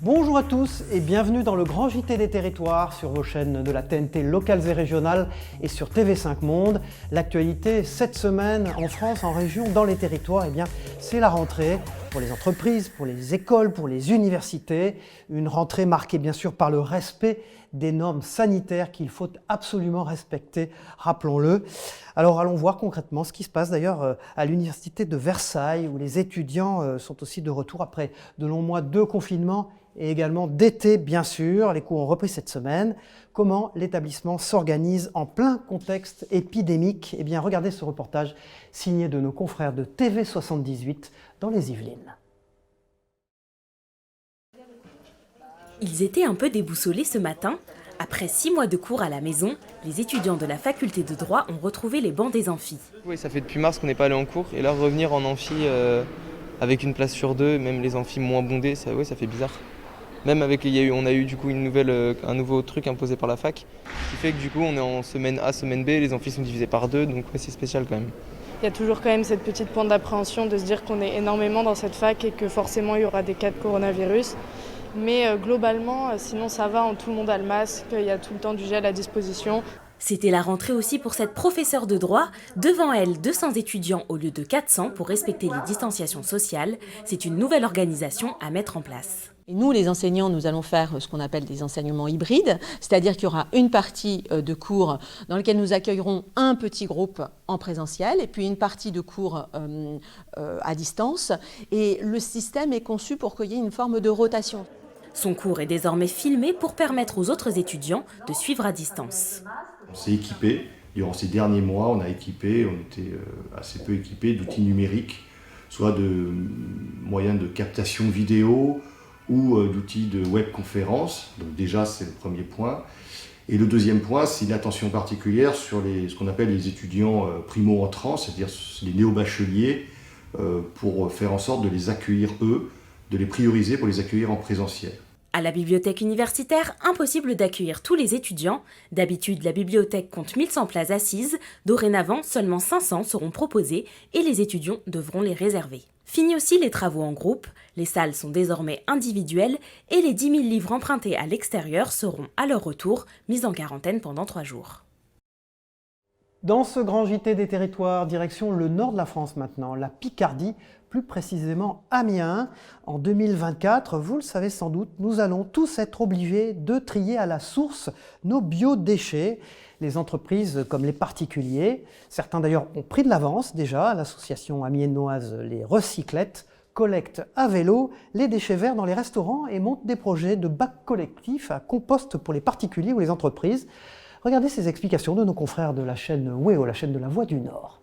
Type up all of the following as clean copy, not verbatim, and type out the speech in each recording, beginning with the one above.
Bonjour à tous et bienvenue dans le Grand JT des Territoires sur vos chaînes de la TNT locales et régionales et sur TV5 Monde. L'actualité cette semaine en France, en région, dans les territoires, c'est la rentrée pour les entreprises, pour les écoles, pour les universités. Une rentrée marquée bien sûr par le respect des normes sanitaires qu'il faut absolument respecter, rappelons-le. Alors allons voir concrètement ce qui se passe d'ailleurs à l'université de Versailles où les étudiants sont aussi de retour après de longs mois de confinement et également d'été bien sûr. Les cours ont repris cette semaine. Comment l'établissement s'organise en plein contexte épidémique? Regardez ce reportage signé de nos confrères de TV78 dans les Yvelines. Ils étaient un peu déboussolés ce matin. Après 6 mois de cours à la maison, les étudiants de la faculté de droit ont retrouvé les bancs des amphis. Oui, ça fait depuis mars qu'on n'est pas allé en cours et là revenir en amphi avec une place sur deux, même les amphis moins bondés, ça fait bizarre. Même avec on a eu du coup un nouveau truc imposé par la fac, ce qui fait que du coup on est en semaine A, semaine B, les amphis sont divisés par deux, donc c'est spécial quand même. Il y a toujours quand même cette petite pointe d'appréhension de se dire qu'on est énormément dans cette fac et que forcément il y aura des cas de coronavirus. Mais globalement, sinon ça va, tout le monde a le masque, il y a tout le temps du gel à disposition. C'était la rentrée aussi pour cette professeure de droit. Devant elle, 200 étudiants au lieu de 400 pour respecter les distanciations sociales. C'est une nouvelle organisation à mettre en place. Et nous, les enseignants, nous allons faire ce qu'on appelle des enseignements hybrides, c'est-à-dire qu'il y aura une partie de cours dans laquelle nous accueillerons un petit groupe en présentiel et puis une partie de cours à distance. Et le système est conçu pour qu'il y ait une forme de rotation. Son cours est désormais filmé pour permettre aux autres étudiants de suivre à distance. On s'est équipé, durant ces derniers mois, on était assez peu équipé d'outils numériques, soit de moyens de captation vidéo ou d'outils de webconférence. Donc déjà, c'est le premier point. Et le deuxième point, c'est une attention particulière sur ce qu'on appelle les étudiants primo-entrants, c'est-à-dire les néo-bacheliers, pour faire en sorte de les accueillir eux, de les prioriser pour les accueillir en présentiel. À la bibliothèque universitaire, impossible d'accueillir tous les étudiants. D'habitude, la bibliothèque compte 1100 places assises. Dorénavant, seulement 500 seront proposées et les étudiants devront les réserver. Fini aussi les travaux en groupe. Les salles sont désormais individuelles et les 10 000 livres empruntés à l'extérieur seront à leur retour mis en quarantaine pendant 3 jours. Dans ce grand JT des territoires, direction le nord de la France maintenant, la Picardie, plus précisément Amiens. En 2024, vous le savez sans doute, nous allons tous être obligés de trier à la source nos biodéchets. Les entreprises comme les particuliers, certains d'ailleurs ont pris de l'avance déjà, l'association amiénoise Les Recyclettes collecte à vélo les déchets verts dans les restaurants et monte des projets de bacs collectifs à compost pour les particuliers ou les entreprises. Regardez ces explications de nos confrères de la chaîne WEO, la chaîne de la Voix du Nord.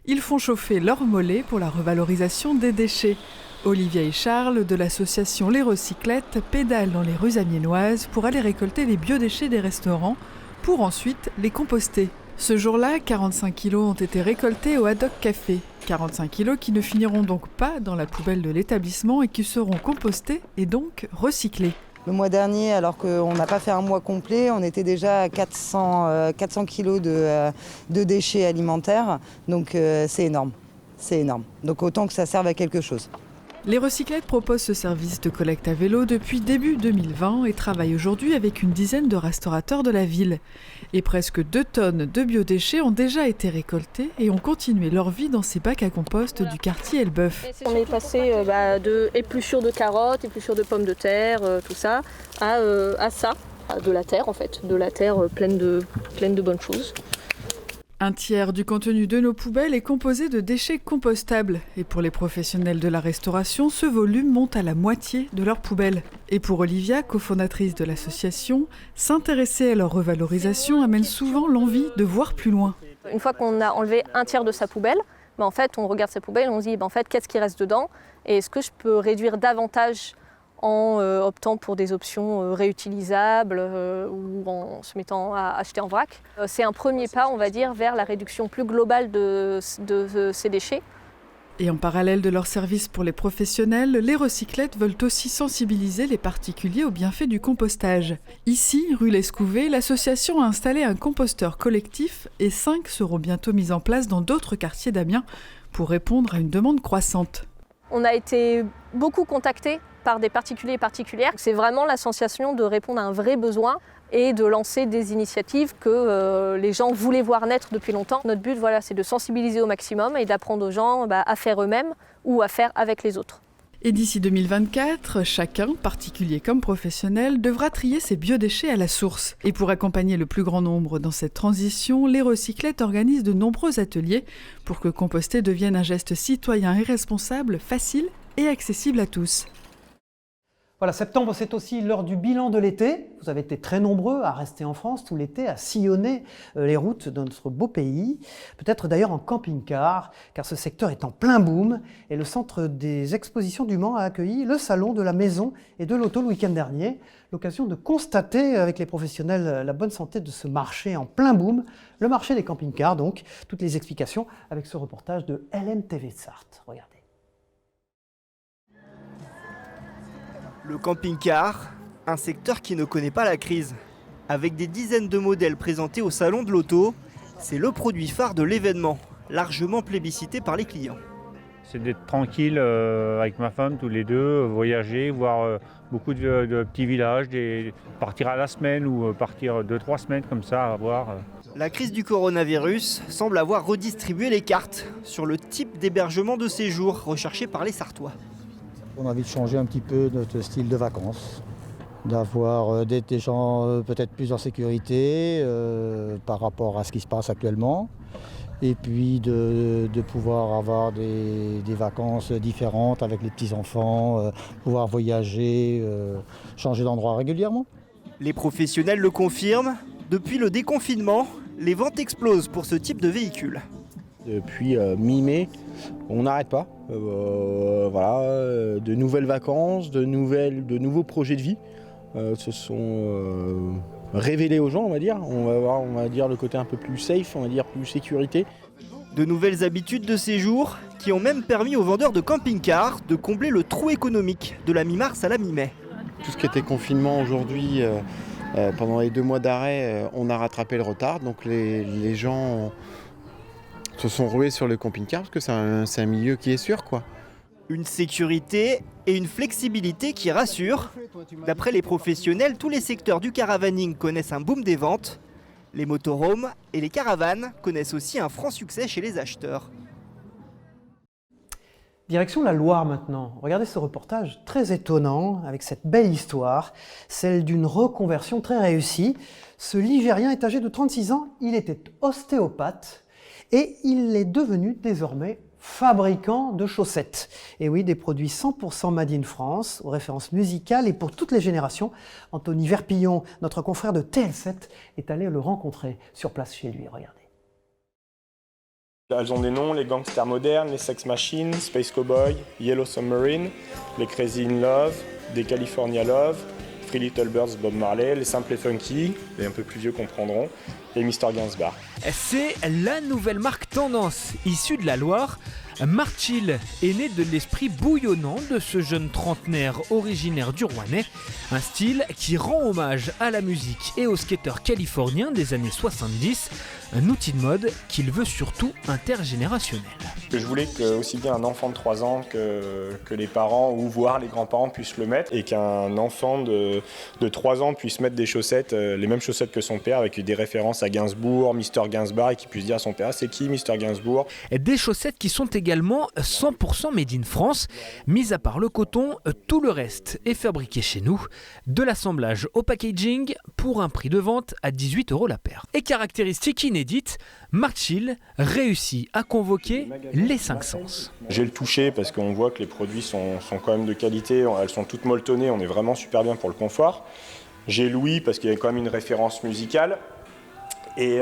Ils font chauffer leurs mollets pour la revalorisation des déchets. Olivia et Charles de l'association Les Recyclettes pédalent dans les rues amiénoises pour aller récolter les biodéchets des restaurants pour ensuite les composter. Ce jour-là, 45 kilos ont été récoltés au Haddock Café. 45 kilos qui ne finiront donc pas dans la poubelle de l'établissement et qui seront compostés et donc recyclés. Le mois dernier, alors qu'on n'a pas fait un mois complet, on était déjà à 400 kilos de déchets alimentaires. Donc c'est énorme. Donc autant que ça serve à quelque chose. Les Recyclettes proposent ce service de collecte à vélo depuis début 2020 et travaillent aujourd'hui avec une dizaine de restaurateurs de la ville. Et presque 2 tonnes de biodéchets ont déjà été récoltés et ont continué leur vie dans ces bacs à compost du quartier Elbeuf. On est passé de épluchure de carottes, épluchure de pommes de terre, tout ça, à ça, de la terre en fait, de la terre pleine de bonnes choses. Un tiers du contenu de nos poubelles est composé de déchets compostables. Et pour les professionnels de la restauration, ce volume monte à la moitié de leurs poubelles. Et pour Olivia, cofondatrice de l'association, s'intéresser à leur revalorisation amène souvent l'envie de voir plus loin. Une fois qu'on a enlevé un tiers de sa poubelle, en fait, on regarde sa poubelle et on se dit en fait, qu'est-ce qui reste dedans et est-ce que je peux réduire davantage en optant pour des options réutilisables ou en se mettant à acheter en vrac. C'est un premier pas, on va dire, vers la réduction plus globale de ces déchets. Et en parallèle de leur service pour les professionnels, les Recyclettes veulent aussi sensibiliser les particuliers aux bienfaits du compostage. Ici, rue Lescouvet, l'association a installé un composteur collectif et 5 seront bientôt mis en place dans d'autres quartiers d'Amiens pour répondre à une demande croissante. On a été beaucoup contactés par des particuliers et particulières. C'est vraiment la sensation de répondre à un vrai besoin et de lancer des initiatives que les gens voulaient voir naître depuis longtemps. Notre but, voilà, c'est de sensibiliser au maximum et d'apprendre aux gens à faire eux-mêmes ou à faire avec les autres. Et d'ici 2024, chacun, particulier comme professionnel, devra trier ses biodéchets à la source. Et pour accompagner le plus grand nombre dans cette transition, les Recyclettes organisent de nombreux ateliers pour que composter devienne un geste citoyen et responsable, facile et accessible à tous. Voilà, septembre, c'est aussi l'heure du bilan de l'été. Vous avez été très nombreux à rester en France tout l'été, à sillonner les routes de notre beau pays, peut-être d'ailleurs en camping-car, car ce secteur est en plein boom. Et le centre des expositions du Mans a accueilli le salon de la maison et de l'auto le week-end dernier. L'occasion de constater avec les professionnels la bonne santé de ce marché en plein boom, le marché des camping-cars donc. Toutes les explications avec ce reportage de LMTV de Sarthe. Regardez. Le camping-car, un secteur qui ne connaît pas la crise. Avec des dizaines de modèles présentés au salon de l'auto, c'est le produit phare de l'événement, largement plébiscité par les clients. C'est d'être tranquille avec ma femme, tous les deux, voyager, voir beaucoup de petits villages, partir à la semaine ou partir 2-3 semaines comme ça à voir. La crise du coronavirus semble avoir redistribué les cartes sur le type d'hébergement de séjour recherché par les Sartois. On a envie de changer un petit peu notre style de vacances, d'avoir des gens peut-être plus en sécurité par rapport à ce qui se passe actuellement, et puis de pouvoir avoir des vacances différentes avec les petits-enfants, pouvoir voyager, changer d'endroit régulièrement. Les professionnels le confirment, depuis le déconfinement, les ventes explosent pour ce type de véhicule. Depuis mi-mai, on n'arrête pas. De nouvelles vacances, de nouveaux projets de vie se sont révélés aux gens, on va dire. On va dire le côté un peu plus safe, on va dire plus sécurité. De nouvelles habitudes de séjour qui ont même permis aux vendeurs de camping-cars de combler le trou économique de la mi-mars à la mi-mai. Tout ce qui était confinement aujourd'hui, pendant les 2 mois d'arrêt, on a rattrapé le retard. Donc les gens se sont rués sur le camping-car parce que c'est un milieu qui est sûr, quoi. Une sécurité et une flexibilité qui rassurent. D'après les professionnels, tous les secteurs du caravaning connaissent un boom des ventes. Les motorhomes et les caravanes connaissent aussi un franc succès chez les acheteurs. Direction la Loire maintenant. Regardez ce reportage très étonnant avec cette belle histoire, celle d'une reconversion très réussie. Ce Ligérien est âgé de 36 ans, il était ostéopathe. Et il est devenu désormais fabricant de chaussettes. Et oui, des produits 100% made in France, aux références musicales et pour toutes les générations. Anthony Verpillon, notre confrère de TL7, est allé le rencontrer sur place chez lui. Regardez. Elles ont des noms, les Gangsters Modernes, les Sex Machines, Space Cowboy, Yellow Submarine, les Crazy in Love, des California Love, Three Little Birds Bob Marley, les Simples et Funky, les un peu plus vieux comprendront, et Mr Gainsbourg. C'est la nouvelle marque tendance issue de la Loire. Marchill est né de l'esprit bouillonnant de ce jeune trentenaire originaire du Rouennais, un style qui rend hommage à la musique et aux skateurs californiens des années 70, un outil de mode qu'il veut surtout intergénérationnel. Je voulais que aussi bien un enfant de 3 ans que les parents ou voire les grands-parents puissent le mettre et qu'un enfant de 3 ans puisse mettre des chaussettes, les mêmes chaussettes que son père avec des références à Gainsbourg, Mr Gainsbourg et qu'il puisse dire à son père c'est qui Mr Gainsbourg. Des chaussettes qui sont également 100% made in France, mis à part le coton, tout le reste est fabriqué chez nous, de l'assemblage au packaging pour un prix de vente à 18 € la paire. Et caractéristique inédite, Marchill réussit à convoquer les 5 sens. J'ai le touché parce qu'on voit que les produits sont quand même de qualité, elles sont toutes molletonnées, on est vraiment super bien pour le confort. J'ai l'ouïe parce qu'il y a quand même une référence musicale. Et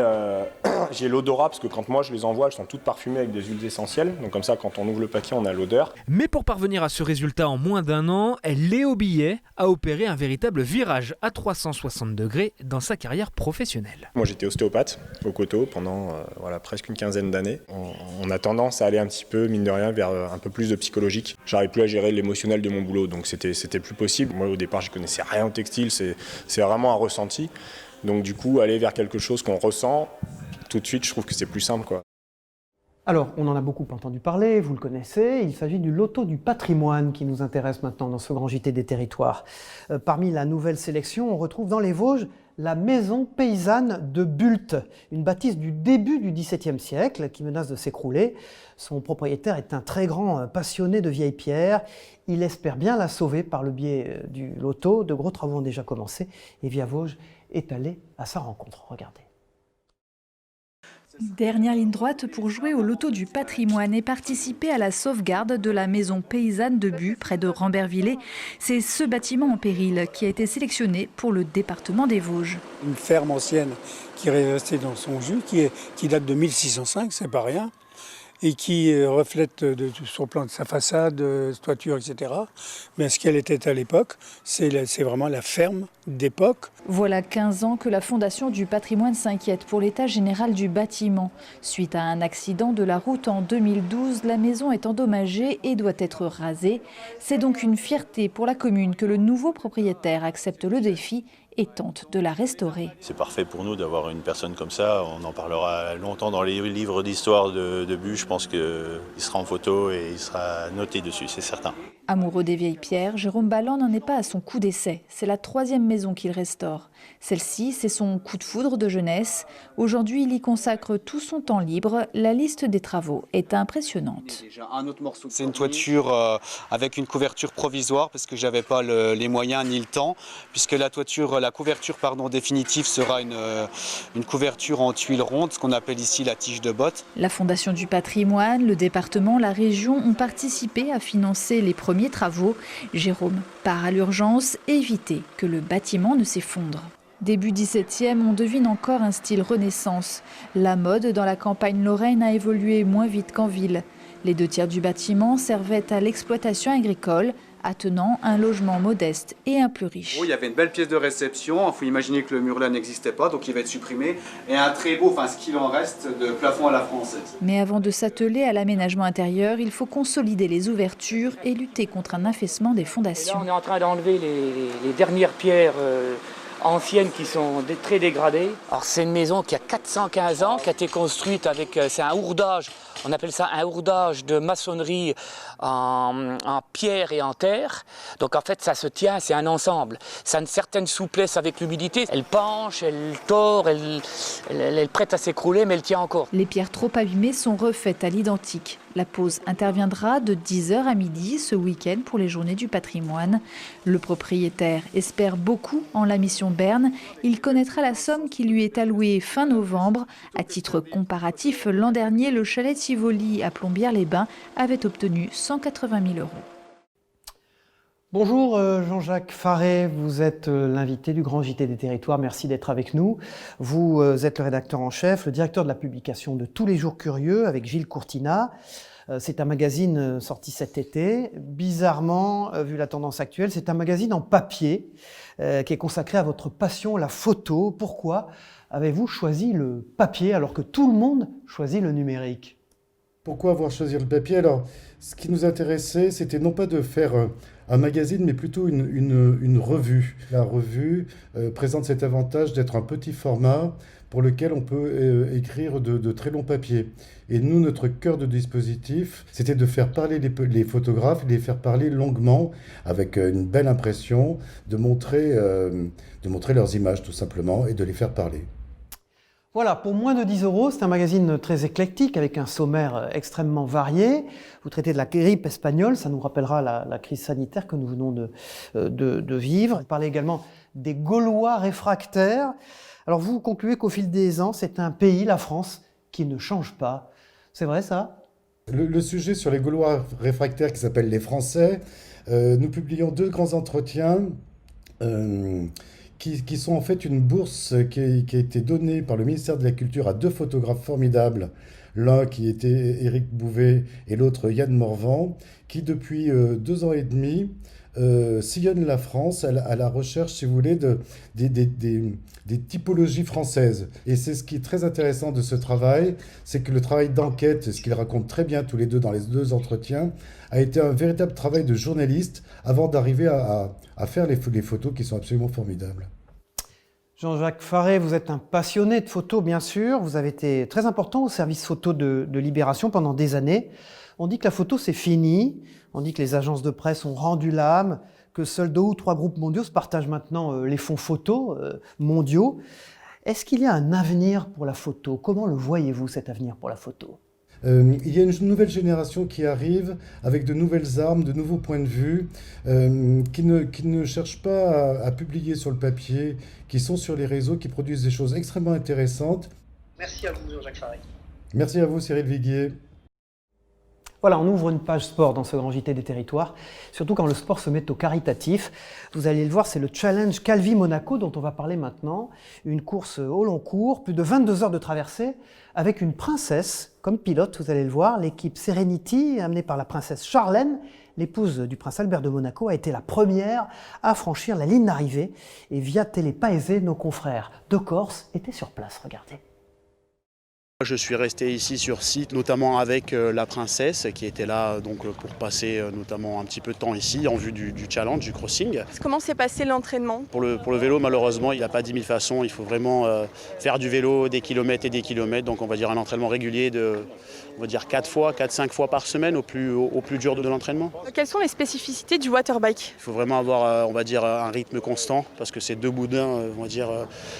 j'ai l'odorat parce que quand moi je les envoie, elles sont toutes parfumées avec des huiles essentielles. Donc comme ça, quand on ouvre le paquet, on a l'odeur. Mais pour parvenir à ce résultat en moins d'1 an, Léo Billet a opéré un véritable virage à 360 degrés dans sa carrière professionnelle. Moi j'étais ostéopathe au Coteau pendant presque une quinzaine d'années. On a tendance à aller un petit peu, mine de rien, vers un peu plus de psychologique. J'arrive plus à gérer l'émotionnel de mon boulot, donc c'était plus possible. Moi au départ, je connaissais rien au textile, c'est vraiment un ressenti. Donc du coup, aller vers quelque chose qu'on ressent, tout de suite, je trouve que c'est plus simple, quoi. Alors, on en a beaucoup entendu parler, vous le connaissez, il s'agit du loto du patrimoine qui nous intéresse maintenant dans ce grand JT des territoires. Parmi la nouvelle sélection, on retrouve dans les Vosges la maison paysanne de Bult, une bâtisse du début du XVIIe siècle qui menace de s'écrouler. Son propriétaire est un très grand passionné de vieilles pierres. Il espère bien la sauver par le biais du loto. De gros travaux ont déjà commencé et Via Vosges est allé à sa rencontre. Regardez. Dernière ligne droite pour jouer au loto du patrimoine et participer à la sauvegarde de la maison paysanne de Bult, près de Rambervillers. C'est ce bâtiment en péril qui a été sélectionné pour le département des Vosges. Une ferme ancienne qui est restée dans son jus, qui date de 1605, c'est pas rien, et qui reflète sur le plan de sa façade, toiture, etc. Mais ce qu'elle était à l'époque, c'est vraiment la ferme d'époque. Voilà 15 ans que la Fondation du patrimoine s'inquiète pour l'état général du bâtiment. Suite à un accident de la route en 2012, la maison est endommagée et doit être rasée. C'est donc une fierté pour la commune que le nouveau propriétaire accepte le défi et tente de la restaurer. C'est parfait pour nous d'avoir une personne comme ça. On en parlera longtemps dans les livres d'histoire de Bult. Je pense qu'il sera en photo et il sera noté dessus, c'est certain. Amoureux des vieilles pierres, Jérôme Balland n'en est pas à son coup d'essai. C'est la 3e maison qu'il restaure. Celle-ci, c'est son coup de foudre de jeunesse. Aujourd'hui, il y consacre tout son temps libre. La liste des travaux est impressionnante. C'est une toiture avec une couverture provisoire parce que j'avais pas les moyens ni le temps, puisque la couverture définitive sera une couverture en tuiles rondes, ce qu'on appelle ici la tige de botte. La Fondation du patrimoine, le département, la région ont participé à financer les premiers travaux. Jérôme part à l'urgence, éviter que le bâtiment ne s'effondre. Début 17e, on devine encore un style renaissance. La mode dans la campagne lorraine a évolué moins vite qu'en ville. Les 2 tiers du bâtiment servaient à l'exploitation agricole, attenant un logement modeste et un plus riche. Il y avait une belle pièce de réception, il faut imaginer que le mur là n'existait pas, donc il va être supprimé, et un très beau, ce qu'il en reste, de plafond à la française. Mais avant de s'atteler à l'aménagement intérieur, il faut consolider les ouvertures et lutter contre un affaissement des fondations. Là, on est en train d'enlever les dernières pierres anciennes qui sont très dégradées. Alors c'est une maison qui a 415 ans, qui a été construite avec, c'est un hourdage, on appelle ça un hourdage de maçonnerie en pierre et en terre. Donc en fait ça se tient, c'est un ensemble. Ça a une certaine souplesse avec l'humidité. Elle penche, elle tord, elle est prête à s'écrouler, mais elle tient encore. Les pierres trop abîmées sont refaites à l'identique. La pause interviendra de 10h à midi ce week-end pour les journées du patrimoine. Le propriétaire espère beaucoup en la mission Berne. Il connaîtra la somme qui lui est allouée fin novembre. À titre comparatif, l'an dernier, le chalet de Tivoli à Plombières-les-Bains avait obtenu 180 000 €. Bonjour Jean-Jacques Faré, vous êtes l'invité du Grand JT des Territoires, merci d'être avec nous. Vous êtes le rédacteur en chef, le directeur de la publication de Tous les jours curieux avec Gilles Courtina. C'est un magazine sorti cet été. Bizarrement, vu la tendance actuelle, c'est un magazine en papier qui est consacré à votre passion, la photo. Pourquoi avez-vous choisi le papier alors que tout le monde choisit le numérique ? Pourquoi avoir choisi le papier ? Alors, ce qui nous intéressait, c'était non pas de faire un magazine, mais plutôt une revue. La revue présente cet avantage d'être un petit format pour lequel on peut écrire de très longs papiers. Et nous, notre cœur de dispositif, c'était de faire parler les photographes, de les faire parler longuement, avec une belle impression, de montrer leurs images tout simplement, et de les faire parler. Voilà, pour moins de 10 €, c'est un magazine très éclectique avec un sommaire extrêmement varié. Vous traitez de la grippe espagnole, ça nous rappellera la crise sanitaire que nous venons de vivre. Vous parlez également des Gaulois réfractaires. Alors vous concluez qu'au fil des ans, c'est un pays, la France, qui ne change pas. C'est vrai ça ? Le sujet sur les Gaulois réfractaires qui s'appelle les Français, nous publions 2 grands entretiens qui sont en fait une bourse qui a été donnée par le ministère de la Culture à 2 photographes formidables, l'un qui était Éric Bouvet et l'autre Yann Morvan, qui depuis 2 ans et demi sillonnent la France à la recherche, si vous voulez, des typologies françaises. Et c'est ce qui est très intéressant de ce travail, c'est que le travail d'enquête, ce qu'ils racontent très bien tous les deux dans les 2 entretiens, a été un véritable travail de journaliste avant d'arriver à faire les photos qui sont absolument formidables. Jean-Jacques Faré, vous êtes un passionné de photos, bien sûr. Vous avez été très important au service photo de Libération pendant des années. On dit que la photo, c'est fini. On dit que les agences de presse ont rendu l'âme, que seuls 2 ou 3 groupes mondiaux se partagent maintenant les fonds photos mondiaux. Est-ce qu'il y a un avenir pour la photo? Comment le voyez-vous, cet avenir pour la photo? Il y a une nouvelle génération qui arrive avec de nouvelles armes, de nouveaux points de vue, qui ne cherchent pas à publier sur le papier, qui sont sur les réseaux, qui produisent des choses extrêmement intéressantes. Merci à vous, Jean-Jacques Faré. Merci à vous, Cyril Viguier. Voilà, on ouvre une page sport dans ce grand JT des territoires, surtout quand le sport se met au caritatif. Vous allez le voir, c'est le challenge Calvi-Monaco dont on va parler maintenant. Une course au long cours, plus de 22 heures de traversée, avec une princesse comme pilote, vous allez le voir. L'équipe Serenity, amenée par la princesse Charlène, l'épouse du prince Albert de Monaco, a été la première à franchir la ligne d'arrivée. Et via Télé Paese, nos confrères de Corse étaient sur place, regardez. Je suis resté ici sur site, notamment avec la princesse qui était là donc, pour passer notamment un petit peu de temps ici en vue du challenge, du crossing. Comment s'est passé l'entraînement? Pour le vélo, malheureusement, il n'y a pas 10 000 façons. Il faut vraiment faire du vélo des kilomètres et des kilomètres. Donc on va dire un entraînement régulier de, on va dire 4-5 fois par semaine au plus dur de l'entraînement. Quelles sont les spécificités du waterbike? Il faut vraiment avoir, on va dire, un rythme constant parce que c'est 2 boudins, on va dire,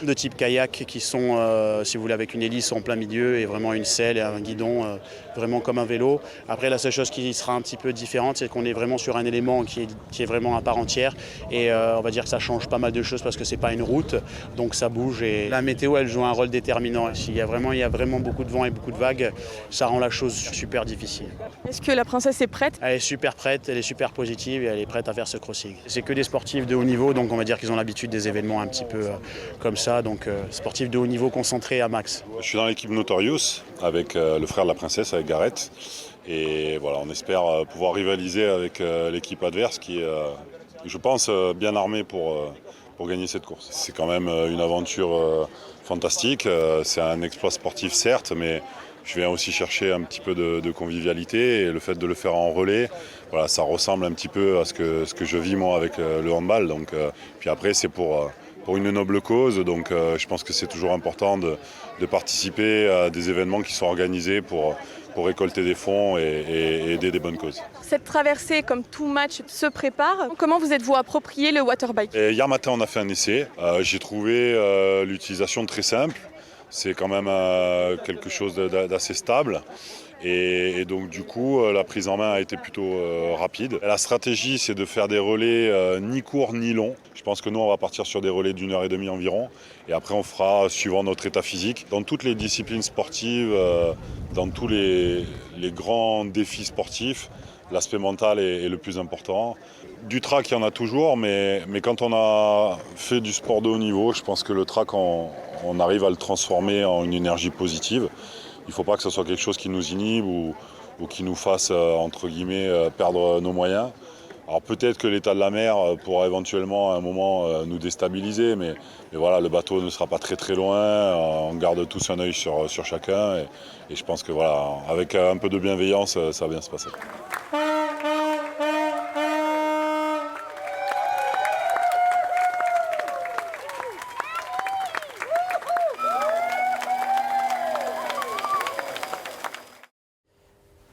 de type kayak qui sont, si vous voulez, avec une hélice en plein milieu et vraiment une selle et un guidon vraiment comme un vélo. Après, la seule chose qui sera un petit peu différente, c'est qu'on est vraiment sur un élément qui est vraiment à part entière et on va dire que ça change pas mal de choses parce que c'est pas une route, donc ça bouge et la météo, elle joue un rôle déterminant. Il y a vraiment beaucoup de vent et beaucoup de vagues, ça rend la chose super difficile. Est-ce que la princesse est prête? Elle est super prête, elle est super positive et elle est prête à faire ce crossing. C'est que des sportifs de haut niveau, donc on va dire qu'ils ont l'habitude des événements un petit peu comme ça, donc sportifs de haut niveau concentrés à max. Je suis dans l'équipe Notorious avec le frère de la princesse, avec Gareth. Et voilà, on espère pouvoir rivaliser avec l'équipe adverse qui est, je pense, bien armée pour gagner cette course. C'est quand même une aventure fantastique. C'est un exploit sportif certes, mais je viens aussi chercher un petit peu de convivialité et le fait de le faire en relais, voilà, ça ressemble un petit peu à ce que je vis moi avec le handball. Donc, puis après, c'est pour une noble cause, donc je pense que c'est toujours important de participer à des événements qui sont organisés pour récolter des fonds et aider des bonnes causes. Cette traversée, comme tout match, se prépare. Comment vous êtes-vous approprié le waterbike? Hier matin, on a fait un essai. J'ai trouvé l'utilisation très simple. C'est quand même quelque chose d'assez stable. Et donc du coup, la prise en main a été plutôt rapide. La stratégie, c'est de faire des relais ni courts ni longs. Je pense que nous, on va partir sur des relais d'1 heure et demie environ. Et après, on fera suivant notre état physique. Dans toutes les disciplines sportives, dans tous les grands défis sportifs, l'aspect mental est le plus important. Du track, il y en a toujours, mais quand on a fait du sport de haut niveau, je pense que le track, on arrive à le transformer en une énergie positive. Il ne faut pas que ce soit quelque chose qui nous inhibe ou qui nous fasse, entre guillemets, perdre nos moyens. Alors peut-être que l'état de la mer pourra éventuellement à un moment nous déstabiliser, mais voilà, le bateau ne sera pas très très loin, on garde tous un œil sur chacun et je pense que voilà, avec un peu de bienveillance, ça va bien se passer.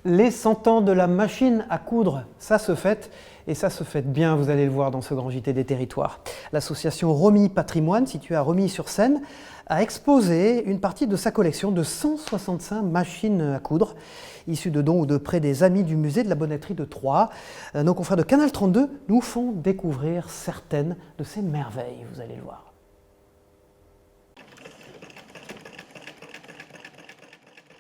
Les 100 ans de la machine à coudre, ça se fête, et ça se fête bien, vous allez le voir dans ce grand JT des territoires. L'association Romy Patrimoine, située à Romilly-sur-Seine, a exposé une partie de sa collection de 165 machines à coudre, issues de dons ou de prêts des amis du musée de la Bonneterie de Troyes. Nos confrères de Canal 32 nous font découvrir certaines de ces merveilles, vous allez le voir.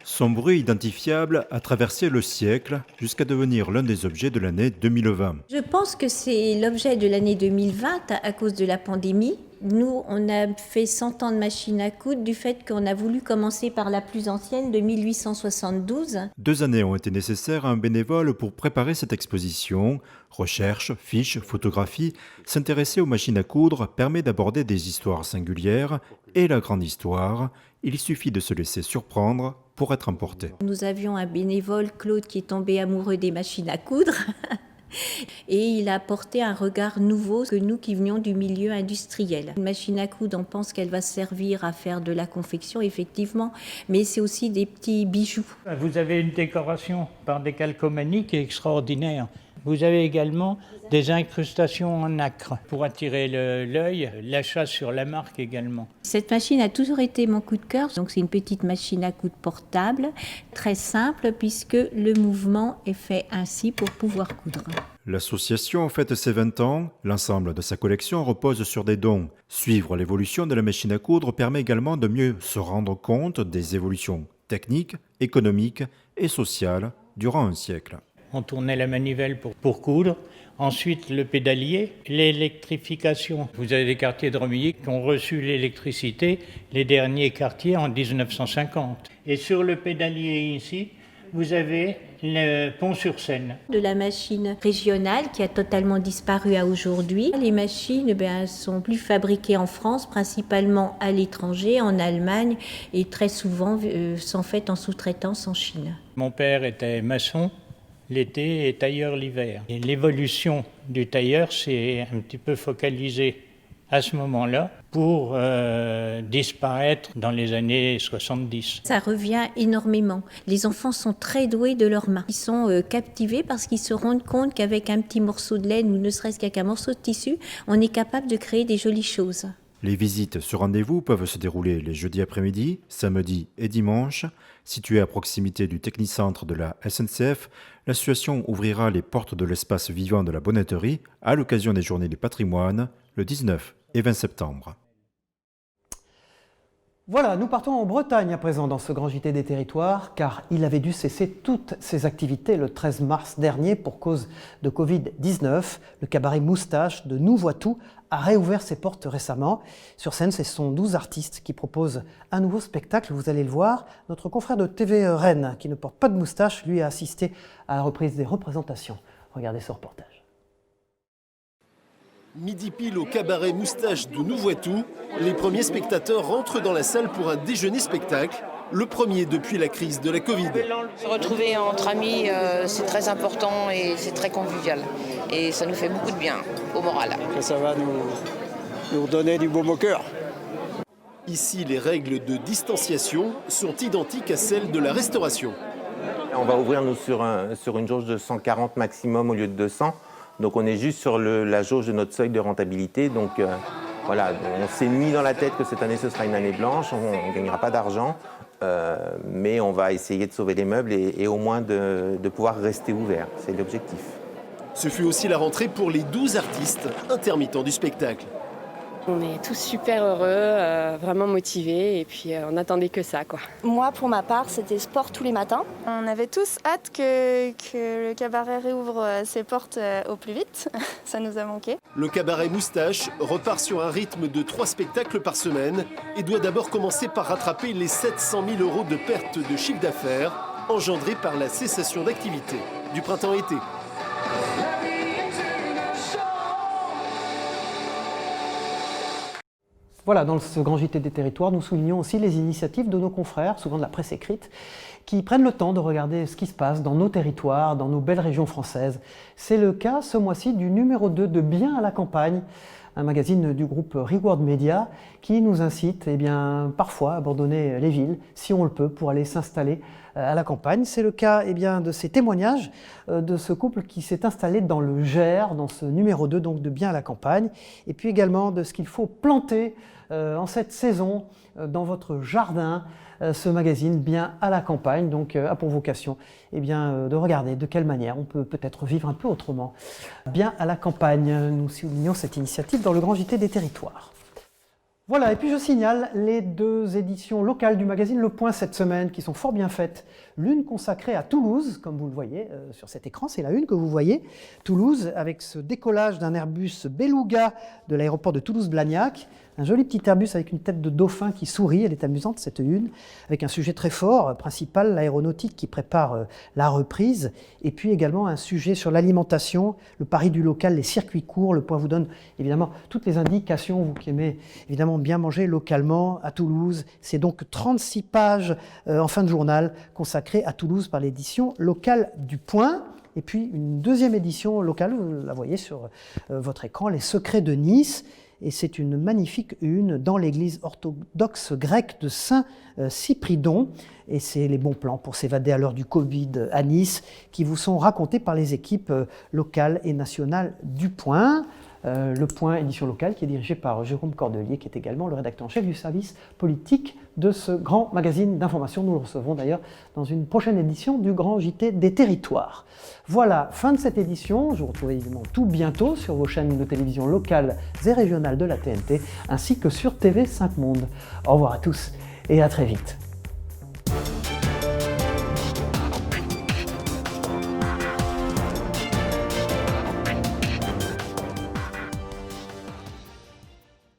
Son bruit identifiable a traversé le siècle jusqu'à devenir l'un des objets de l'année 2020. Je pense que c'est l'objet de l'année 2020 à cause de la pandémie. Nous, on a fait 100 ans de machine à coudre du fait qu'on a voulu commencer par la plus ancienne de 1872. 2 années ont été nécessaires à un bénévole pour préparer cette exposition. Recherche, fiches, photographies, s'intéresser aux machines à coudre permet d'aborder des histoires singulières et la grande histoire. Il suffit de se laisser surprendre pour être emporté. Nous avions un bénévole, Claude, qui est tombé amoureux des machines à coudre. Et il a apporté un regard nouveau que nous qui venions du milieu industriel. Une machine à coudre, on pense qu'elle va servir à faire de la confection, effectivement, mais c'est aussi des petits bijoux. Vous avez une décoration par des calcomanies qui est extraordinaire. Vous avez également des incrustations en nacre pour attirer l'œil, l'achat sur la marque également. Cette machine a toujours été mon coup de cœur. Donc c'est une petite machine à coudre portable, très simple puisque le mouvement est fait ainsi pour pouvoir coudre. L'association fête ses 20 ans. L'ensemble de sa collection repose sur des dons. Suivre l'évolution de la machine à coudre permet également de mieux se rendre compte des évolutions techniques, économiques et sociales durant un siècle. On tournait la manivelle pour coudre. Ensuite, le pédalier, l'électrification. Vous avez des quartiers de Romilly qui ont reçu l'électricité, les derniers quartiers en 1950. Et sur le pédalier ici, vous avez le Pont-sur-Seine. De la machine régionale qui a totalement disparu à aujourd'hui. Les machines sont plus fabriquées en France, principalement à l'étranger, en Allemagne, et très souvent sont faites en sous-traitance en Chine. Mon père était maçon l'été et tailleur l'hiver. Et l'évolution du tailleur s'est un petit peu focalisée à ce moment-là pour disparaître dans les années 70. Ça revient énormément. Les enfants sont très doués de leurs mains. Ils sont captivés parce qu'ils se rendent compte qu'avec un petit morceau de laine ou ne serait-ce qu'avec un morceau de tissu, on est capable de créer des jolies choses. Les visites sur rendez-vous peuvent se dérouler les jeudis après-midi, samedis et dimanches. Située à proximité du technicentre de la SNCF, l'association ouvrira les portes de l'espace vivant de la Bonneterie à l'occasion des Journées du patrimoine le 19 et 20 septembre. Voilà, nous partons en Bretagne à présent dans ce grand JT des territoires, car il avait dû cesser toutes ses activités le 13 mars dernier pour cause de Covid-19. Le cabaret Moustache de Nouvoitou a réouvert ses portes récemment. Sur scène, ce sont 12 artistes qui proposent un nouveau spectacle, vous allez le voir. Notre confrère de TV Rennes, qui ne porte pas de moustache, lui a assisté à la reprise des représentations. Regardez ce reportage. Midi pile au cabaret Moustache de Nouvoitou, les premiers spectateurs rentrent dans la salle pour un déjeuner-spectacle, le premier depuis la crise de la Covid. Se retrouver entre amis, c'est très important et c'est très convivial. Et ça nous fait beaucoup de bien au moral. Ça va nous redonner du baume au cœur. Ici, les règles de distanciation sont identiques à celles de la restauration. On va ouvrir nous sur une jauge de 140 maximum au lieu de 200. Donc on est juste sur la jauge de notre seuil de rentabilité. Donc voilà, on s'est mis dans la tête que cette année ce sera une année blanche, on ne gagnera pas d'argent, mais on va essayer de sauver les meubles et au moins de pouvoir rester ouvert. C'est l'objectif. Ce fut aussi la rentrée pour les 12 artistes intermittents du spectacle. On est tous super heureux, vraiment motivés et puis on attendait que ça, quoi. Moi, pour ma part, c'était sport tous les matins. On avait tous hâte que le cabaret réouvre ses portes au plus vite. Ça nous a manqué. Le cabaret Moustache repart sur un rythme de 3 spectacles par semaine et doit d'abord commencer par rattraper les 700 000 € de perte de chiffre d'affaires engendrés par la cessation d'activité du printemps-été. Voilà, dans ce grand JT des territoires, nous soulignons aussi les initiatives de nos confrères, souvent de la presse écrite, qui prennent le temps de regarder ce qui se passe dans nos territoires, dans nos belles régions françaises. C'est le cas ce mois-ci du numéro 2 de Bien à la campagne, un magazine du groupe Reward Media qui nous incite parfois à abandonner les villes, si on le peut, pour aller s'installer à la campagne. C'est le cas de ces témoignages de ce couple qui s'est installé dans le Gers, dans ce numéro 2 donc de Bien à la campagne, et puis également de ce qu'il faut planter en cette saison dans votre jardin. Ce magazine Bien à la campagne donc a pour vocation de regarder de quelle manière on peut peut-être vivre un peu autrement. Bien à la campagne, nous soulignons cette initiative dans le grand JT des territoires. Voilà, et puis je signale les 2 éditions locales du magazine Le Point cette semaine qui sont fort bien faites. L'une consacrée à Toulouse, comme vous le voyez sur cet écran, c'est la une que vous voyez. Toulouse, avec ce décollage d'un Airbus Beluga de l'aéroport de Toulouse-Blagnac. Un joli petit Airbus avec une tête de dauphin qui sourit, elle est amusante cette une, avec un sujet très fort, principal, l'aéronautique qui prépare la reprise, et puis également un sujet sur l'alimentation, le pari du local, les circuits courts. Le Point vous donne évidemment toutes les indications, vous qui aimez évidemment bien manger localement à Toulouse. C'est donc 36 pages en fin de journal consacrées à Toulouse par l'édition locale du Point. Et puis une deuxième édition locale, vous la voyez sur votre écran, Les Secrets de Nice. Et c'est une magnifique une dans l'église orthodoxe grecque de Saint-Cypridon. Et c'est les bons plans pour s'évader à l'heure du Covid à Nice qui vous sont racontés par les équipes locales et nationales du Point. Le Point édition locale qui est dirigé par Jérôme Cordelier, qui est également le rédacteur en chef du service politique de ce grand magazine d'information. Nous le recevrons d'ailleurs dans une prochaine édition du Grand JT des Territoires. Voilà, fin de cette édition. Je vous retrouve évidemment tout bientôt sur vos chaînes de télévision locales et régionales de la TNT, ainsi que sur TV5 Monde. Au revoir à tous et à très vite.